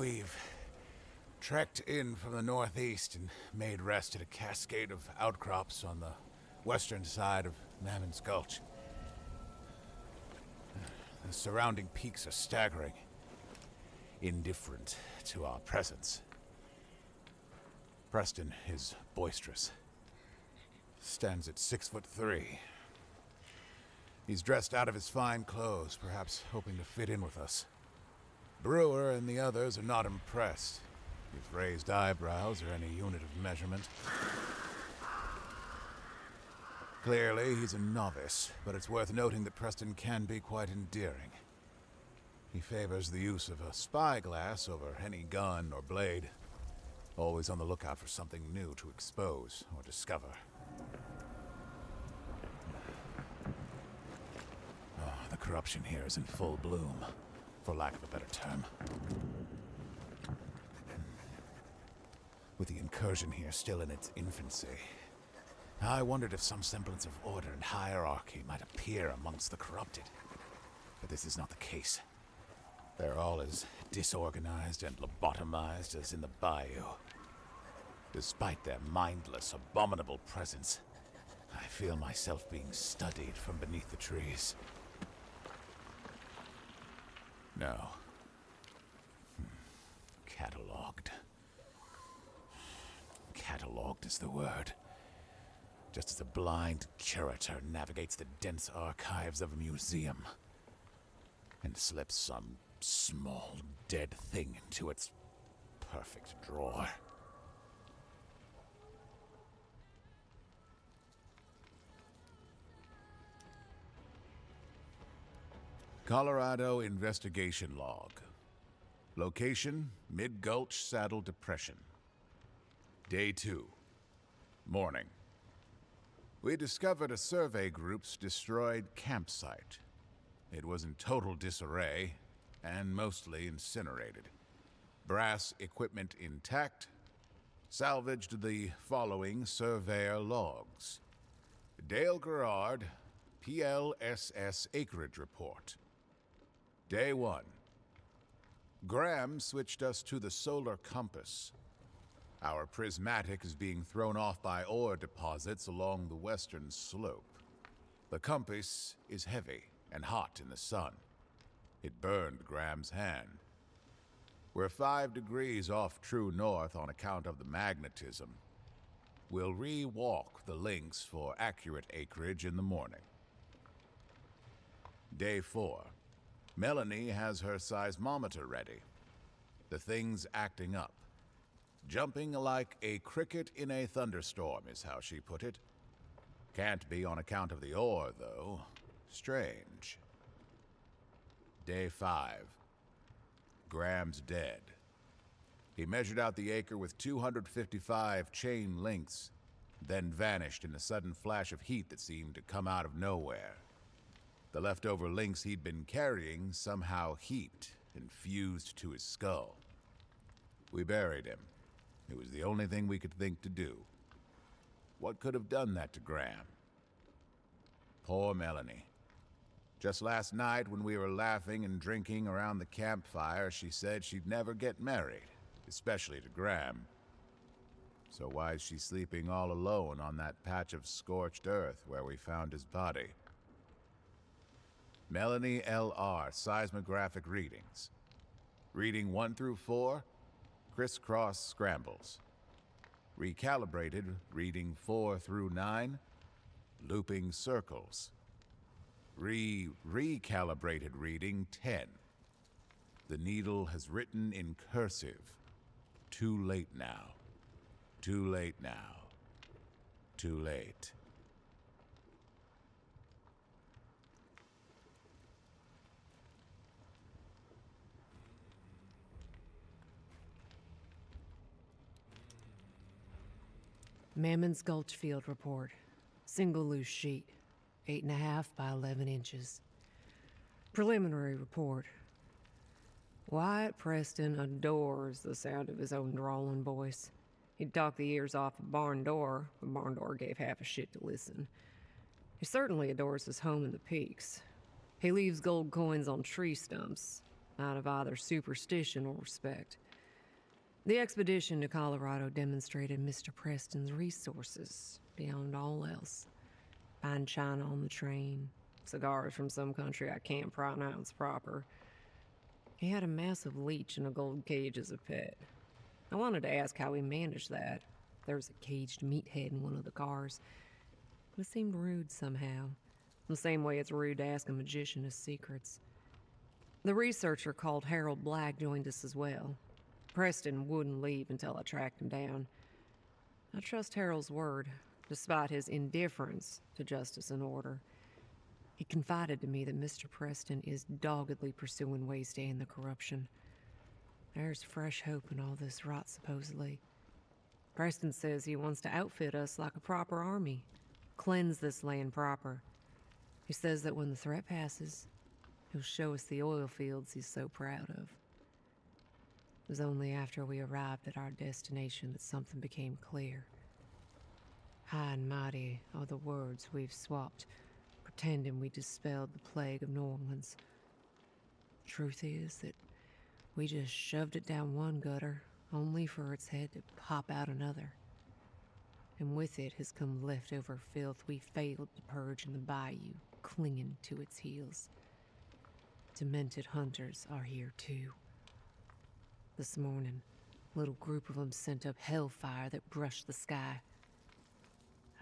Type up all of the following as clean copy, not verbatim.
We've trekked in from the northeast and made rest at a cascade of outcrops on the western side of Mammon's Gulch. The surrounding peaks are staggering, indifferent to our presence. Preston is boisterous. Stands at 6'3". He's dressed out of his fine clothes, perhaps hoping to fit in with us. Brewer and the others are not impressed, if raised eyebrows are any unit of measurement. Clearly, he's a novice, but it's worth noting that Preston can be quite endearing. He favors the use of a spyglass over any gun or blade, always on the lookout for something new to expose or discover. Oh, the corruption here is in full bloom, for lack of a better term. With the incursion here still in its infancy, I wondered if some semblance of order and hierarchy might appear amongst the corrupted. But this is not the case. They're all as disorganized and lobotomized as in the bayou. Despite their mindless, abominable presence, I feel myself being studied from beneath the trees. No. Catalogued. Catalogued is the word. Just as a blind curator navigates the dense archives of a museum and slips some small, dead thing into its perfect drawer. Colorado Investigation Log. Location, Mid-Gulch Saddle Depression. Day 2. Morning. We discovered a survey group's destroyed campsite. It was in total disarray and mostly incinerated. Brass equipment intact. Salvaged the following surveyor logs. Dale Gerard, PLSS Acreage Report. Day 1. Graham switched us to the solar compass. Our prismatic is being thrown off by ore deposits along the western slope. The compass is heavy and hot in the sun. It burned Graham's hand. We're 5 degrees off true north on account of the magnetism. We'll re-walk the links for accurate acreage in the morning. Day 4. Melanie has her seismometer ready. The thing's acting up. Jumping like a cricket in a thunderstorm is how she put it. Can't be on account of the ore, though. Strange. Day 5. Graham's dead. He measured out the acre with 255 chain links, then vanished in a sudden flash of heat that seemed to come out of nowhere. The leftover links he'd been carrying somehow heaped and fused to his skull. We buried him. It was the only thing we could think to do. What could have done that to Graham? Poor Melanie. Just last night, when we were laughing and drinking around the campfire, she said she'd never get married, especially to Graham. So why is she sleeping all alone on that patch of scorched earth where we found his body? Melanie L.R. Seismographic readings. Reading 1 through 4, crisscross scrambles. Recalibrated, reading 4 through 9, looping circles. Recalibrated reading 10. The needle has written in cursive. Too late now. Too late now. Too late. Mammon's Gulch Field Report. Single loose sheet. 8.5 by 11 inches. Preliminary report. Wyatt Preston adores the sound of his own drawling voice. He'd talk the ears off a barn door, but barn door gave half a shit to listen. He certainly adores his home in the peaks. He leaves gold coins on tree stumps, out of either superstition or respect. The expedition to Colorado demonstrated Mr. Preston's resources beyond all else. Fine china on the train, cigars from some country I can't pronounce proper. He had a massive leech in a gold cage as a pet. I wanted to ask how he managed that. There was a caged meathead in one of the cars. But it seemed rude somehow. The same way it's rude to ask a magician his secrets. The researcher called Harold Black joined us as well. Preston wouldn't leave until I tracked him down. I trust Harold's word, despite his indifference to justice and order. He confided to me that Mr. Preston is doggedly pursuing ways to end the corruption. There's fresh hope in all this rot, supposedly. Preston says he wants to outfit us like a proper army, cleanse this land proper. He says that when the threat passes, he'll show us the oil fields he's so proud of. It was only after we arrived at our destination that something became clear. High and mighty are the words we've swapped, pretending we dispelled the plague of New Orleans. Truth is that we just shoved it down one gutter, only for its head to pop out another. And with it has come leftover filth we failed to purge in the bayou, clinging to its heels. Demented hunters are here too. This morning, a little group of them sent up hellfire that brushed the sky.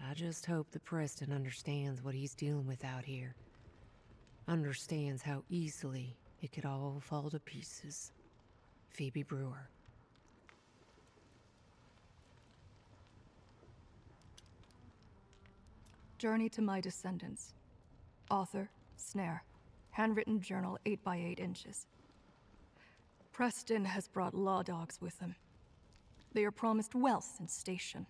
I just hope that Preston understands what he's dealing with out here. Understands how easily it could all fall to pieces. Phoebe Brewer. Journey to My Descendants. Author, Snare. Handwritten journal 8 by 8 inches. Preston has brought law dogs with him. They are promised wealth and station.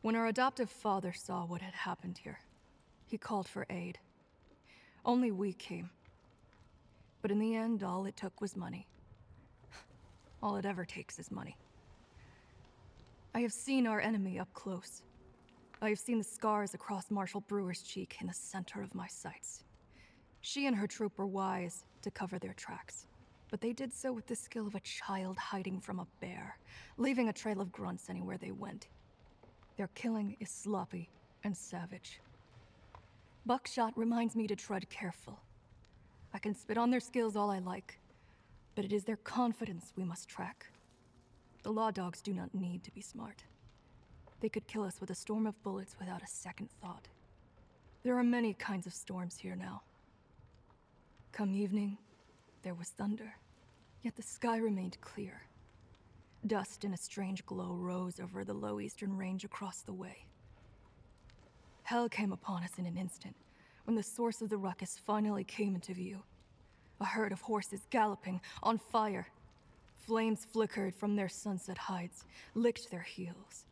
When our adoptive father saw what had happened here, he called for aid. Only we came. But in the end, all it took was money. All it ever takes is money. I have seen our enemy up close. I have seen the scars across Marshal Brewer's cheek in the center of my sights. She and her troop were wise to cover their tracks, but they did so with the skill of a child hiding from a bear, leaving a trail of grunts anywhere they went. Their killing is sloppy and savage. Buckshot reminds me to tread careful. I can spit on their skills all I like, but it is their confidence we must track. The law dogs do not need to be smart. They could kill us with a storm of bullets without a second thought. There are many kinds of storms here now. Come evening, there was thunder, yet the sky remained clear. Dust in a strange glow rose over the low eastern range across the way. Hell came upon us in an instant, when the source of the ruckus finally came into view. A herd of horses galloping, on fire. Flames flickered from their sunset hides, licked their heels.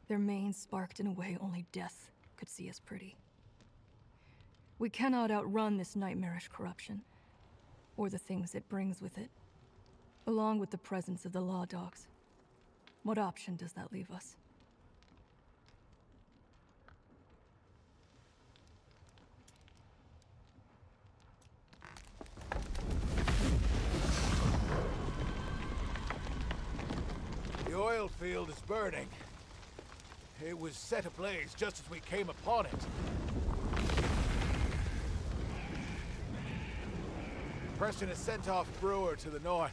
Their manes sparked in a way only death could see as pretty. We cannot outrun this nightmarish corruption, or the things it brings with it, along with the presence of the law dogs. What option does that leave us? The oil field is burning. It was set ablaze just as we came upon it. Preston has sent off Brewer to the north.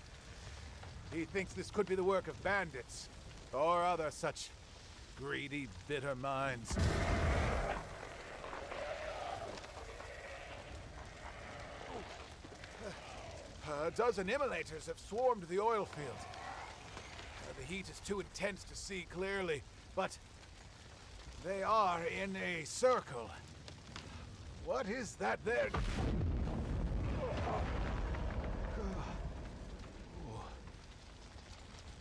He thinks this could be the work of bandits, or other such greedy, bitter minds. A dozen immolators have swarmed the oil field. The heat is too intense to see clearly, but they are in a circle. What is that there?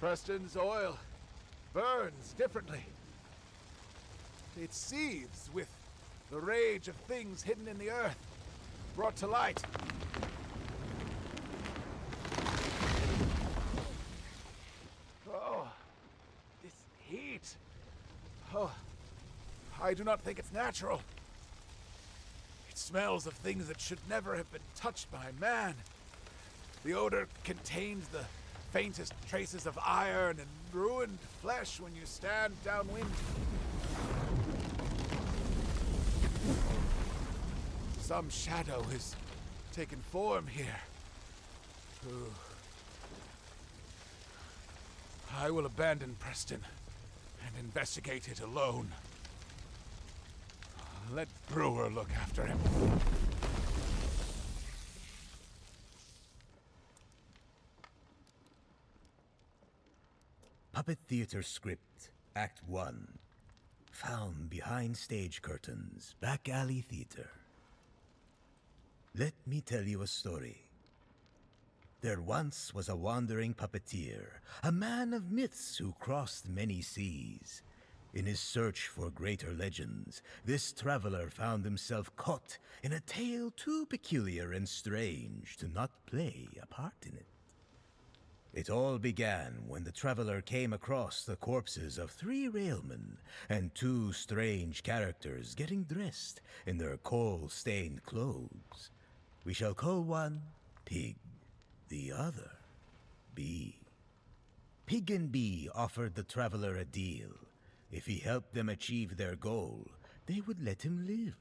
Preston's oil burns differently. It seethes with the rage of things hidden in the earth, brought to light. Oh, this heat. Oh, I do not think it's natural. It smells of things that should never have been touched by man. The odor contains the faintest traces of iron and ruined flesh when you stand downwind. Some shadow has taken form here. Ooh. I will abandon Preston and investigate it alone. Let Brewer look after him. Puppet Theater Script, Act 1. Found behind stage curtains, back alley theater. Let me tell you a story. There once was a wandering puppeteer, a man of myths who crossed many seas. In his search for greater legends, this traveler found himself caught in a tale too peculiar and strange to not play a part in it. It all began when the traveler came across the corpses of 3 railmen and 2 strange characters getting dressed in their coal-stained clothes. We shall call one Pig, the other Bee. Pig and Bee offered the traveler a deal. If he helped them achieve their goal, they would let him live.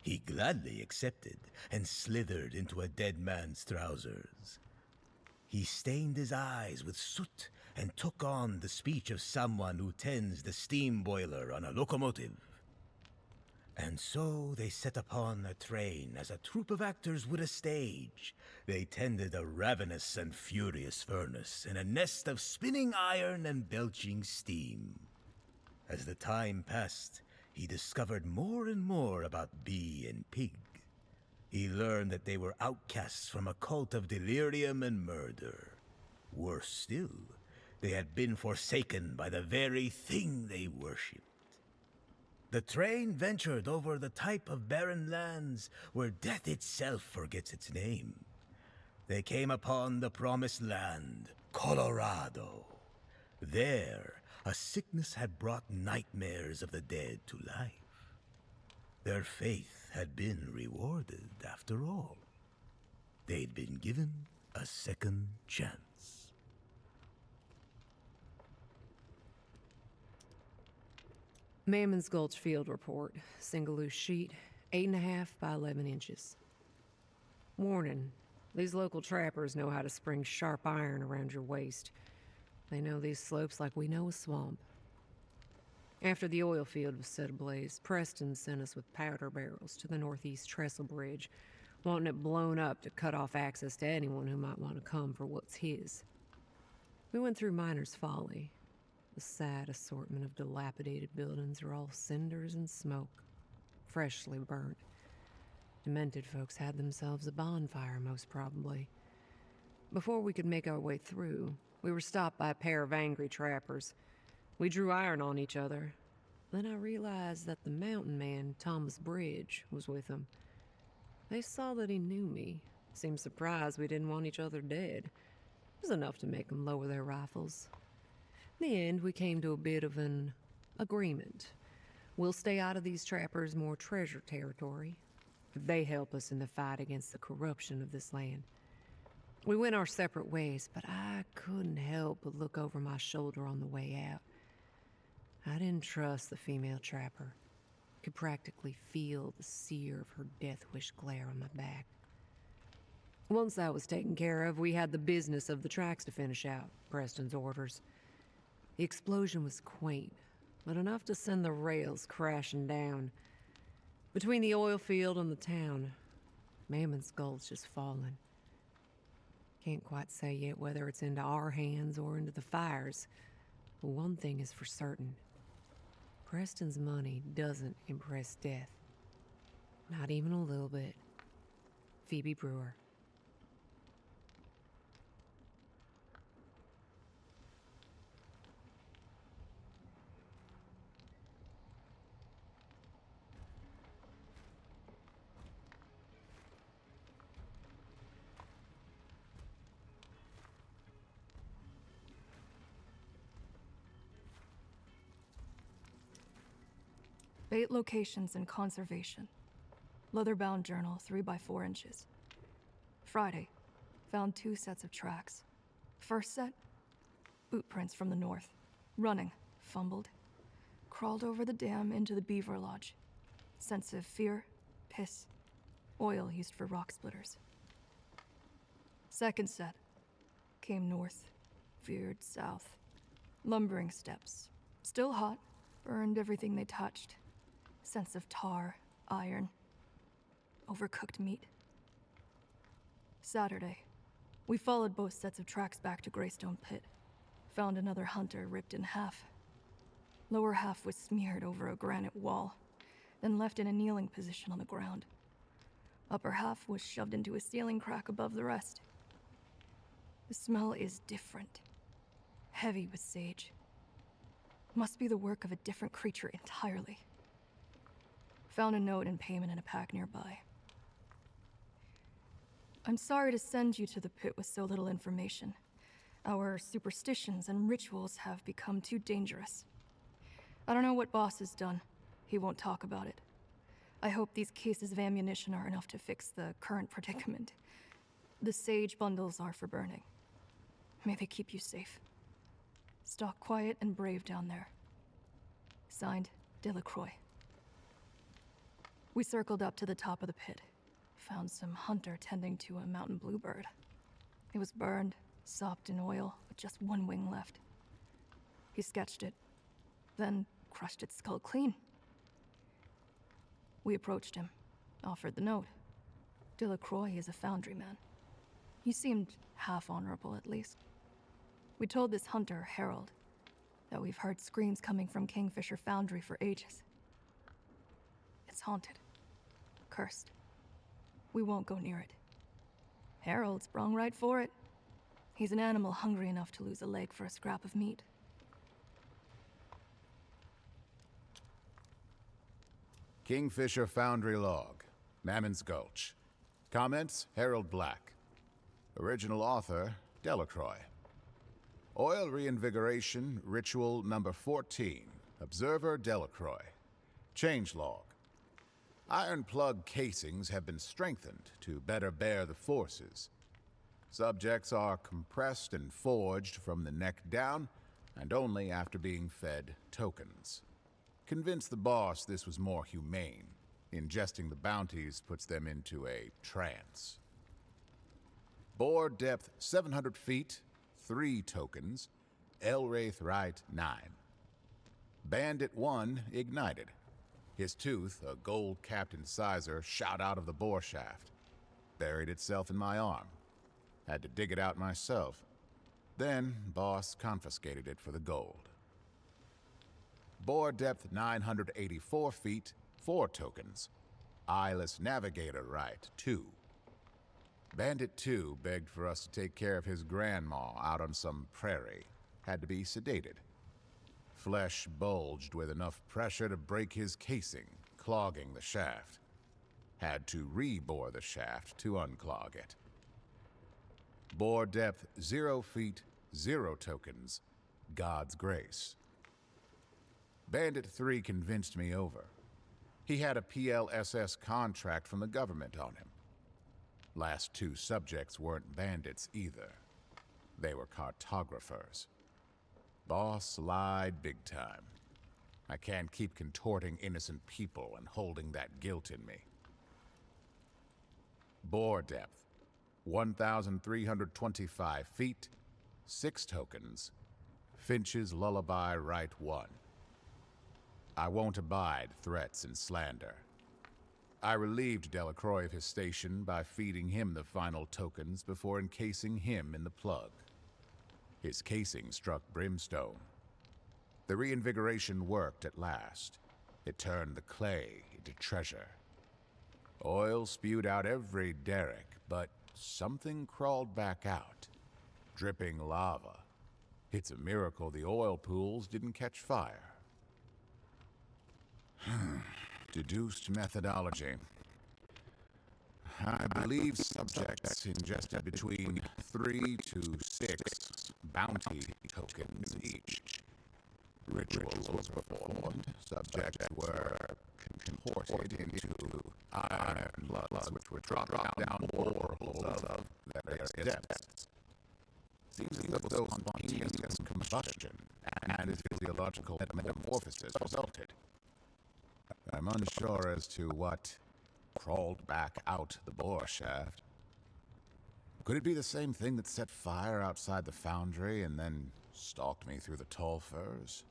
He gladly accepted and slithered into a dead man's trousers. He stained his eyes with soot and took on the speech of someone who tends the steam boiler on a locomotive. And so they set upon a train as a troupe of actors would a stage. They tended a ravenous and furious furnace in a nest of spinning iron and belching steam. As the time passed, he discovered more and more about Bee and Pig. He learned that they were outcasts from a cult of delirium and murder. Worse still, they had been forsaken by the very thing they worshipped. The train ventured over the type of barren lands where death itself forgets its name. They came upon the promised land, Colorado. There, a sickness had brought nightmares of the dead to life. Their faith had been rewarded after all. They'd been given a second chance. Mammon's Gulch Field Report. Single loose sheet, 8.5 by 11 inches. Warning, these local trappers know how to spring sharp iron around your waist. They know these slopes like we know a swamp. After the oil field was set ablaze, Preston sent us with powder barrels to the northeast trestle bridge, wanting it blown up to cut off access to anyone who might want to come for what's his. We went through Miner's Folly. The sad assortment of dilapidated buildings are all cinders and smoke, freshly burnt. Demented folks had themselves a bonfire, most probably. Before we could make our way through, we were stopped by a pair of angry trappers. We drew iron on each other. Then I realized that the mountain man, Thomas Bridge, was with them. They saw that he knew me, seemed surprised we didn't want each other dead. It was enough to make them lower their rifles. In the end, we came to a bit of an agreement. We'll stay out of these trappers' more treasure territory if they help us in the fight against the corruption of this land. We went our separate ways, but I couldn't help but look over my shoulder on the way out. I didn't trust the female trapper. Could practically feel the sear of her death wish glare on my back. Once that was taken care of, we had the business of the tracks to finish out, Preston's orders. The explosion was quaint, but enough to send the rails crashing down. Between the oil field and the town, Mammon's Gulch is falling. Can't quite say yet whether it's into our hands or into the fires, but one thing is for certain. Preston's money doesn't impress death. Not even a little bit. Phoebe Brewer. Bait locations and conservation. Leather-bound journal, 3 by 4 inches. Friday, found 2 sets of tracks. First set, boot prints from the north. Running, fumbled. Crawled over the dam into the beaver lodge. Sense of fear, piss, oil used for rock splitters. Second set, came north, veered south. Lumbering steps, still hot, burned everything they touched. Sense of tar, iron, overcooked meat. Saturday, we followed both sets of tracks back to Greystone Pit. Found another hunter ripped in half. Lower half was smeared over a granite wall, then left in a kneeling position on the ground. Upper half was shoved into a ceiling crack above the rest. The smell is different. Heavy with sage. Must be the work of a different creature entirely. Found a note and payment in a pack nearby. I'm sorry to send you to the pit with so little information. Our superstitions and rituals have become too dangerous. I don't know what Boss has done. He won't talk about it. I hope these cases of ammunition are enough to fix the current predicament. The sage bundles are for burning. May they keep you safe. Stalk quiet and brave down there. Signed, Delacroix. We circled up to the top of the pit. Found some hunter tending to a mountain bluebird. It was burned, sopped in oil, with just one wing left. He sketched it, then crushed its skull clean. We approached him, offered the note. Delacroix is a foundry man. He seemed half honorable, at least. We told this hunter, Harold, that we've heard screams coming from Kingfisher Foundry for ages. It's haunted. Cursed. We won't go near it. Harold sprung right for it. He's an animal hungry enough to lose a leg for a scrap of meat. Kingfisher Foundry Log, Mammon's Gulch. Comments, Harold Black. Original author, Delacroix. Oil Reinvigoration Ritual Number 14, Observer Delacroix. Changelog. Iron plug casings have been strengthened to better bear the forces. Subjects are compressed and forged from the neck down, and only after being fed tokens. Convince the boss this was more humane. Ingesting the bounties puts them into a trance. Bore depth 700 feet, 3 tokens. Elwraith right 9. Bandit 1 ignited. His tooth, a gold-capped incisor, shot out of the bore shaft. Buried itself in my arm. Had to dig it out myself. Then, boss confiscated it for the gold. Bore depth 984 feet, 4 tokens. Eyeless Navigator right 2. Bandit 2 begged for us to take care of his grandma out on some prairie. Had to be sedated. Flesh bulged with enough pressure to break his casing, clogging the shaft. Had to re-bore the shaft to unclog it. Bore depth 0 feet, 0 tokens. God's grace. Bandit 3 convinced me over. He had a PLSS contract from the government on him. Last 2 subjects weren't bandits either. They were cartographers. Boss lied big time. I can't keep contorting innocent people and holding that guilt in me. Bore depth 1,325 feet, 6 tokens. Finch's Lullaby right 1. I won't abide threats and slander. I relieved Delacroix of his station by feeding him the final tokens before encasing him in the plug. His casing struck brimstone. The reinvigoration worked at last. It turned the clay into treasure. Oil spewed out every derrick, but something crawled back out. Dripping lava. It's a miracle the oil pools didn't catch fire. Deduced methodology. I believe subjects ingested between 3 to 6 bounty tokens each. Rituals were performed. Subjects were contorted into iron plugs which were dropped down boreholes of various depths. Seems though spontaneous combustion and his physiological metamorphosis resulted. I'm unsure as to what crawled back out the bore shaft. Could it be the same thing that set fire outside the foundry and then stalked me through the tall firs?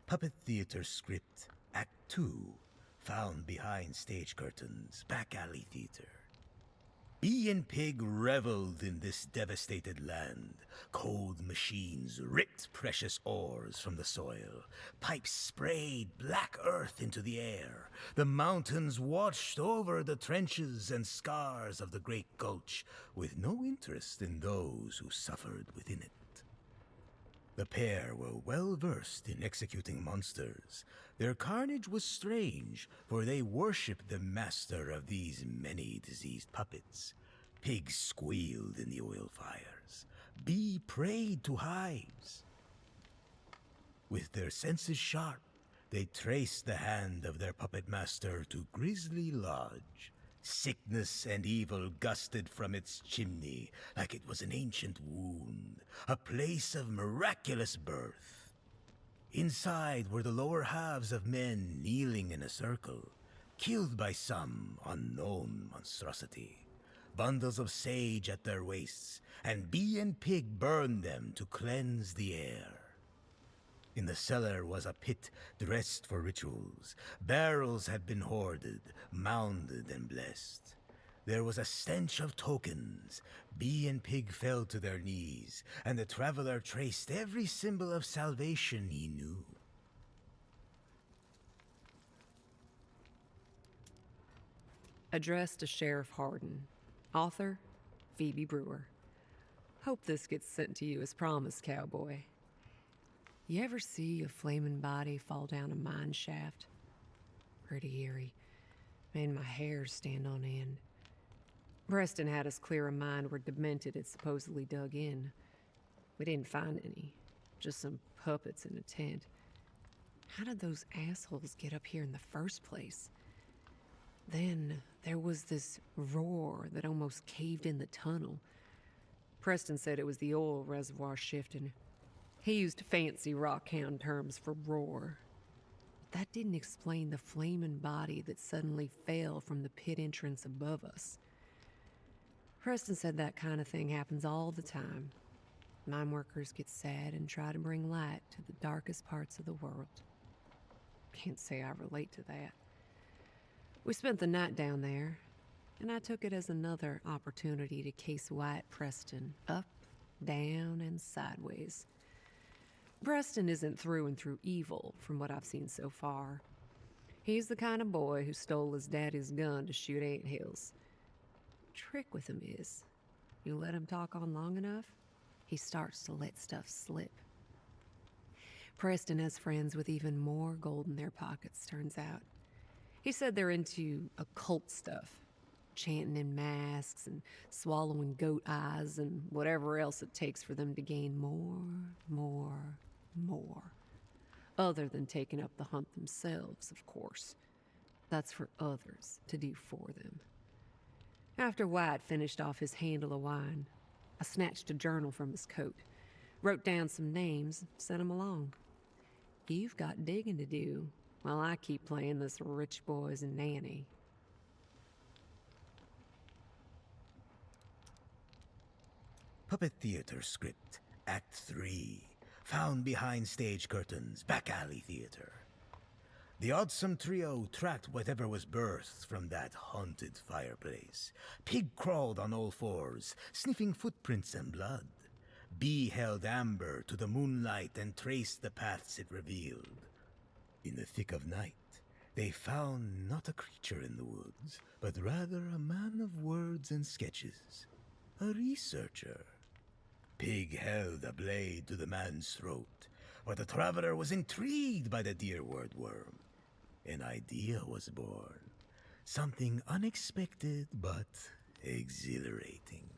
Puppet Theater Script, Act 2, found behind stage curtains, back alley theater. Bee and Pig reveled in this devastated land. Cold machines ripped precious ores from the soil. Pipes sprayed black earth into the air. The mountains watched over the trenches and scars of the Great Gulch, with no interest in those who suffered within it. The pair were well versed in executing monsters. Their carnage was strange, for they worshipped the master of these many diseased puppets. Pig squealed in the oil fires. Bee prayed to hives. With their senses sharp, they traced the hand of their puppet master to Grisly Lodge. Sickness and evil gusted from its chimney like it was an ancient wound, a place of miraculous birth. Inside were the lower halves of men kneeling in a circle, killed by some unknown monstrosity. Bundles of sage at their waists, and Bee and Pig burned them to cleanse the air. In the cellar was a pit dressed for rituals. Barrels had been hoarded, mounded, and blessed. There was a stench of tokens. Bee and Pig fell to their knees, and the traveler traced every symbol of salvation he knew. Addressed to Sheriff Hardin. Author, Phoebe Brewer. Hope this gets sent to you as promised, cowboy. You ever see a flaming body fall down a mine shaft? Pretty eerie. Made my hair stand on end. Preston had us clear a mine where Demented had supposedly dug in. We didn't find any, just some puppets in a tent. How did those assholes get up here in the first place? Then there was this roar that almost caved in the tunnel. Preston said it was the oil reservoir shifting. He used fancy rockhound terms for roar. But that didn't explain the flaming body that suddenly fell from the pit entrance above us. Preston said that kind of thing happens all the time. Mine workers get sad and try to bring light to the darkest parts of the world. Can't say I relate to that. We spent the night down there, and I took it as another opportunity to case Wyatt Preston up, down, and sideways. Preston isn't through and through evil, from what I've seen so far. He's the kind of boy who stole his daddy's gun to shoot anthills. Trick with him is, you let him talk on long enough, he starts to let stuff slip. Preston has friends with even more gold in their pockets, turns out. He said they're into occult stuff, chanting in masks and swallowing goat eyes and whatever else it takes for them to gain more. Other than taking up the hunt themselves, of course. That's for others to do for them. After Wyatt finished off his handle of wine, I snatched a journal from his coat, wrote down some names, sent him along. You've got digging to do while I keep playing this rich boy's nanny. Puppet Theater Script, Act 3, found behind stage curtains, back alley theater. The Oddsome trio tracked whatever was birthed from that haunted fireplace. Pig crawled on all fours, sniffing footprints and blood. Bee held Amber to the moonlight and traced the paths it revealed. In the thick of night, they found not a creature in the woods, but rather a man of words and sketches, a researcher. Pig held a blade to the man's throat, but the traveler was intrigued by the dear word worm. An idea was born, something unexpected but exhilarating.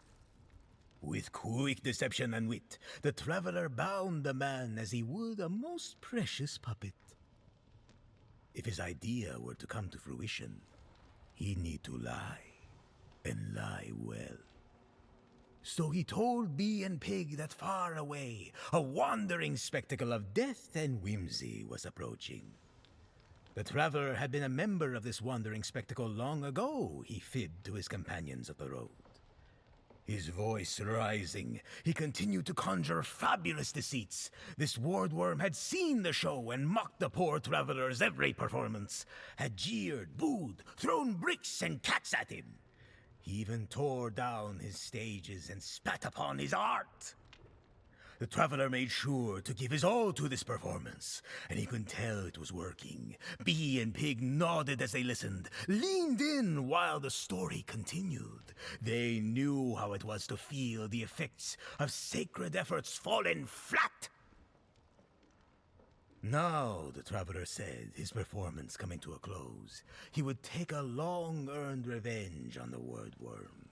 With quick deception and wit, the traveler bound the man as he would a most precious puppet. If his idea were to come to fruition, he'd need to lie, and lie well. So he told Bee and Pig that far away, a wandering spectacle of death and whimsy was approaching. The traveler had been a member of this wandering spectacle long ago, he fibbed to his companions of the road. His voice rising, he continued to conjure fabulous deceits. This wardworm had seen the show and mocked the poor traveler's every performance, had jeered, booed, thrown bricks and cats at him. He even tore down his stages and spat upon his art. The traveler made sure to give his all to this performance, and he could tell it was working. Bee and Pig nodded as they listened, leaned in while the story continued. They knew how it was to feel the effects of sacred efforts fallen flat. Now, the traveler said, his performance coming to a close, he would take a long-earned revenge on the wordworm.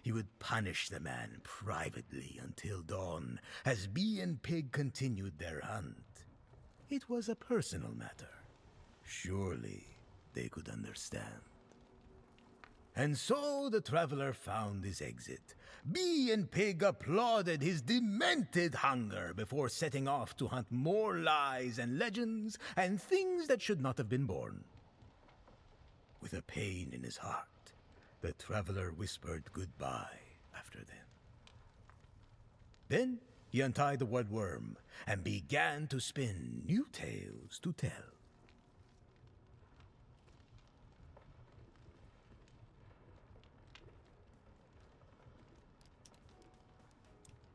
He would punish the man privately until dawn, as Bee and Pig continued their hunt. It was a personal matter. Surely they could understand. And so the traveler found his exit. Bee and Pig applauded his demented hunger before setting off to hunt more lies and legends and things that should not have been born. With a pain in his heart, the traveler whispered goodbye after them. Then he untied the woodworm and began to spin new tales to tell.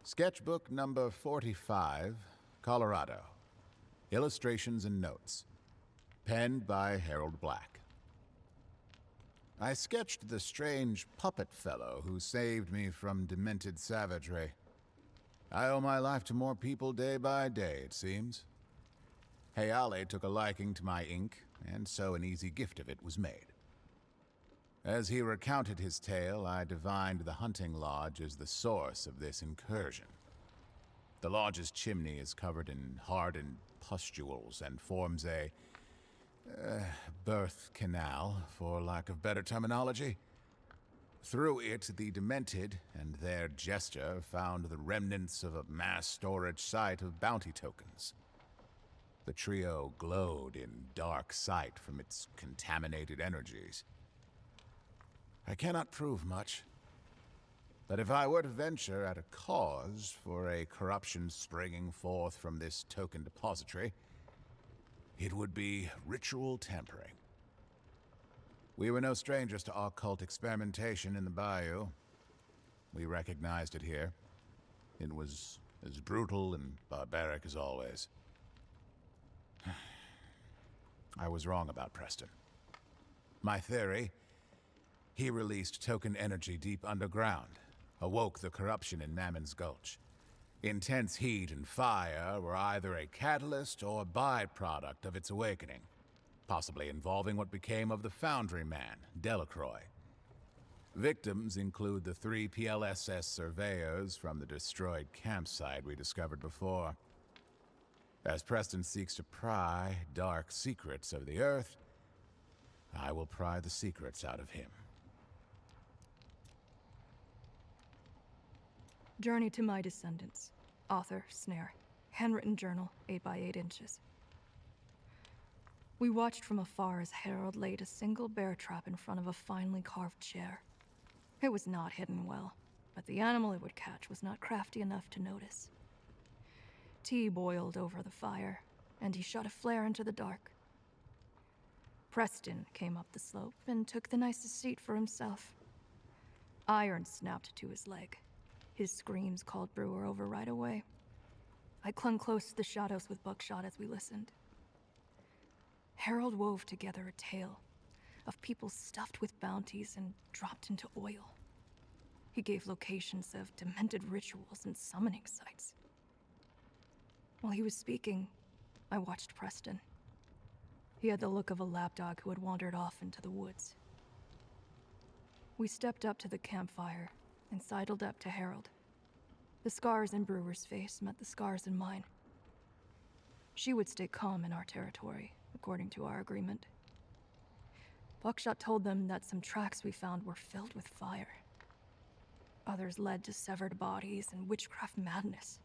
Sketchbook number 45, Colorado. Illustrations and notes. Penned by Harold Black. I sketched the strange puppet fellow who saved me from demented savagery. I owe my life to more people day by day, it seems. Hayale took a liking to my ink, and so an easy gift of it was made. As he recounted his tale, I divined the hunting lodge as the source of this incursion. The lodge's chimney is covered in hardened pustules and forms a birth canal, for lack of better terminology. Through it, the demented and their jester found the remnants of a mass storage site of bounty tokens. The trio glowed in dark sight from its contaminated energies. I cannot prove much, but if I were to venture at a cause for a corruption springing forth from this token depository, it would be ritual tampering. We were no strangers to occult experimentation in the bayou. We recognized it here. It was as brutal and barbaric as always. I was wrong about Preston. My theory: he released token energy deep underground, awoke the corruption in Mammon's Gulch. Intense heat and fire were either a catalyst or byproduct of its awakening, possibly involving what became of the Foundry Man, Delacroix. Victims include the 3 PLSS surveyors from the destroyed campsite we discovered before. As Preston seeks to pry dark secrets of the Earth, I will pry the secrets out of him. Journey to My Descendants. Author, Snare. Handwritten journal, 8 by 8 inches. We watched from afar as Harold laid a single bear trap in front of a finely carved chair. It was not hidden well, but the animal it would catch was not crafty enough to notice. Tea boiled over the fire, and he shot a flare into the dark. Preston came up the slope and took the nicest seat for himself. Iron snapped to his leg. His screams called Brewer over right away. I clung close to the shadows with buckshot as we listened. Harold wove together a tale of people stuffed with bounties and dropped into oil. He gave locations of demented rituals and summoning sites. While he was speaking, I watched Preston. He had the look of a lapdog who had wandered off into the woods. We stepped up to the campfire and sidled up to Harold. The scars in Brewer's face met the scars in mine. She would stay calm in our territory, according to our agreement. Buckshot told them that some tracks we found were filled with fire. Others led to severed bodies and witchcraft madness.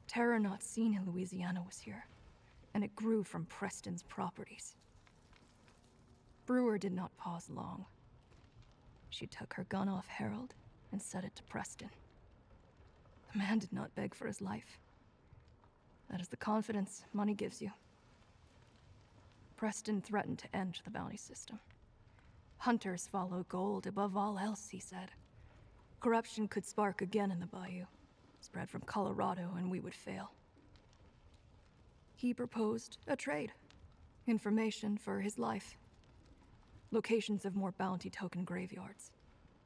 Terror not seen in Louisiana was here, and it grew from Preston's properties. Brewer did not pause long. She took her gun off Harold and set it to Preston. The man did not beg for his life. That is the confidence money gives you. Preston threatened to end the bounty system. Hunters follow gold above all else, he said. Corruption could spark again in the bayou, spread from Colorado, and we would fail. He proposed a trade. Information for his life. Locations of more bounty token graveyards.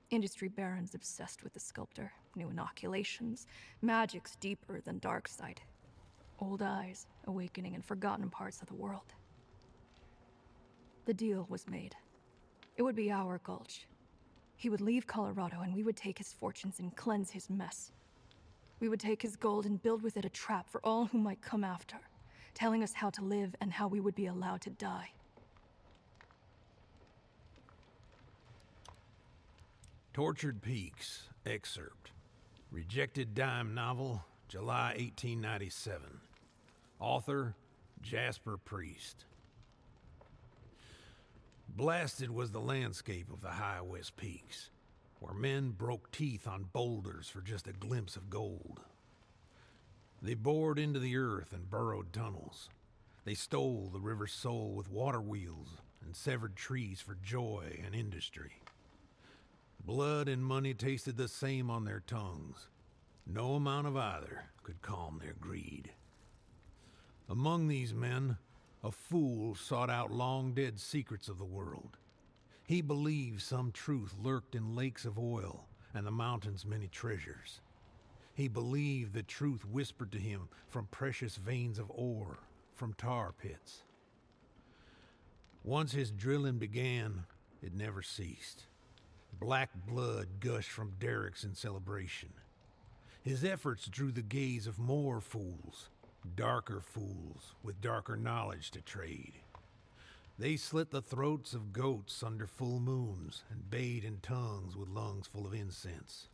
Industry barons obsessed with the sculptor. New inoculations. Magics deeper than Darkseid. Old eyes awakening in forgotten parts of the world. The deal was made. It would be our gulch. He would leave Colorado and we would take his fortunes and cleanse his mess. We would take his gold and build with it a trap for all who might come after, telling us how to live and how we would be allowed to die. Tortured Peaks, excerpt. Rejected Dime novel, July 1897. Author, Jasper Priest. Blasted was the landscape of the high West Peaks, where men broke teeth on boulders for just a glimpse of gold. They bored into the earth and burrowed tunnels. They stole the river's soul with water wheels and severed trees for joy and industry. Blood and money tasted the same on their tongues. No amount of either could calm their greed. Among these men, a fool sought out long-dead secrets of the world. He believed some truth lurked in lakes of oil and the mountains' many treasures. He believed the truth whispered to him from precious veins of ore, from tar pits. Once his drilling began, it never ceased. Black blood gushed from derricks in celebration. His efforts drew the gaze of more fools, darker fools with darker knowledge to trade. They slit the throats of goats under full moons and bayed in tongues with lungs full of incense.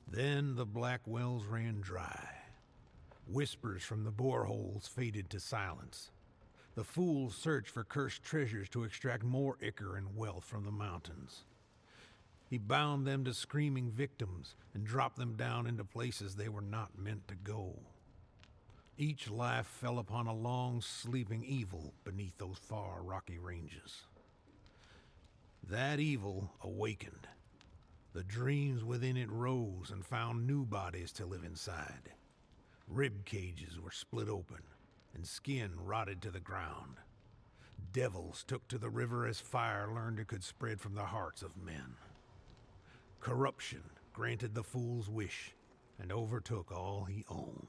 Then the black wells ran dry. Whispers from the boreholes faded to silence. The fools searched for cursed treasures to extract more ichor and wealth from the mountains. He bound them to screaming victims and dropped them down into places they were not meant to go. Each life fell upon a long sleeping evil beneath those far rocky ranges. That evil awakened. The dreams within it rose and found new bodies to live inside. Rib cages were split open, and skin rotted to the ground. Devils took to the river as fire learned it could spread from the hearts of men. Corruption granted the fool's wish and overtook all he owned.